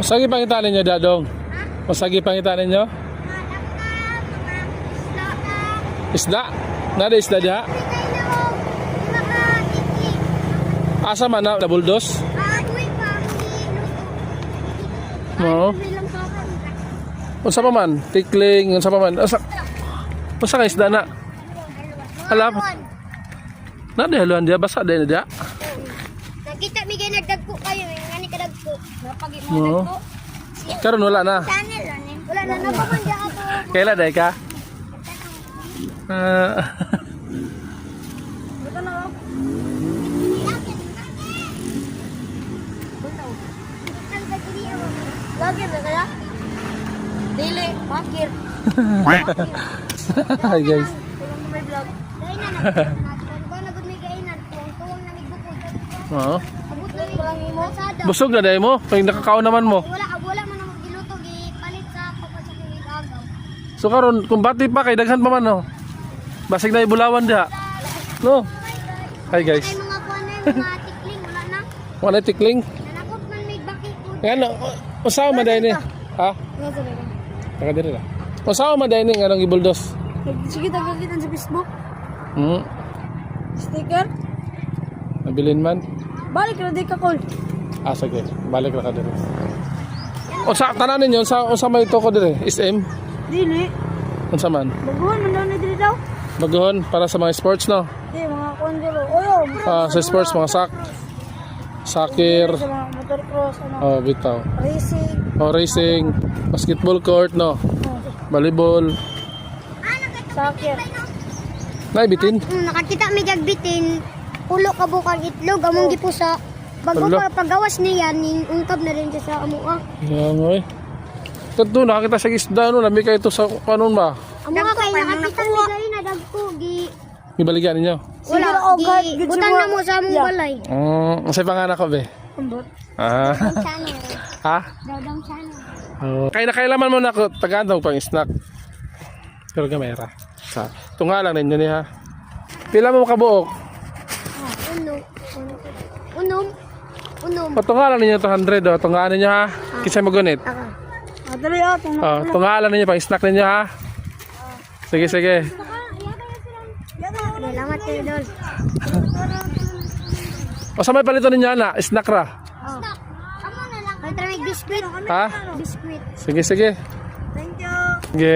Masagi pangita ninyo, Dadong? Masagi pangita ninyo? Isda? Nada isda diha? Asa man na buldos? Oo. Unsa pa man? Tikling, unsa pa man? Unsa ka isda na? Alam. Nada haluan dia basa din dia. Nakita mi kay nagdagko kayo, ngani ka dagko. Napagi mo Oo. dagko. Karon wala na. Channel ani. Wala na napaman dia ako. Kaila day ka? Buto na ako. Lagi na kaya? Dili, bakir. Hi guys. Tulong mo may vlog. Dahil na nagkuhan na gud may kainan. Tuwang na may bukod. Oo. Abot lang lang imo. Busog na day mo. Kay nakakaon naman mo. Wala man ang giluto gipalit sa papasok ng agaw. So karon kung bati pa kay daghan pa man no. Basig na ibulawan diha. No. Hi guys. Ay mga kuan na mga tikling wala na. Wala tikling. Nanakot man may baki ko. Ngano, usaw man day ni? Ha? Taka diri la. Usaw man day ni nganong gibuldos? Sige tagagitan sa Facebook. Sticker? Nabilin man. Balik na di ka call. Sige. Balik ra ka diri. Usa tanan ninyo usa may to ko diri? SM. Dili. Unsa man? Baguhan man daw na dili daw. Baguhon para sa mga sports no. Di mga kondilo. Oyo. Sa sports mga sakir, Sa mga motor cross, ano. bitaw. Racing. Racing, basketball court no. Volleyball. Soccer. Naibitin. Nakakita mi gagbitin. Ulo ka bukang itlog among gipusa. Bago Ulo. pa pagawas niya ning ungkab na rin siya sa amoa. Yan oy. Kadto nakita sa isda no, lami kay to sa kanon ba? Amo nga kay nakakita mi gali na dagko gi Ibaligan ninyo. wala gi butang na mo sa among balay. Sa panganak ko be. Ambot. Channel. Ha? Dawdang channel. Kay nakailaman mo na ko tagadong pang snack. Pero gamera. Sa tunga lang ninyo ni ha. Pila mo kabuok? Unom. Patunga lang ninyo 200 tungaan ninyo ha. Kisay magunit. Adali atong. Tunga lang ninyo pang snack ninyo ha. Sige. Salamat kayo dol. O sa may palito ninyo na, snack ra. Stop. Amo na lang. Kay try biscuit. Ha? Biscuit. Sige. Thank you. Sige.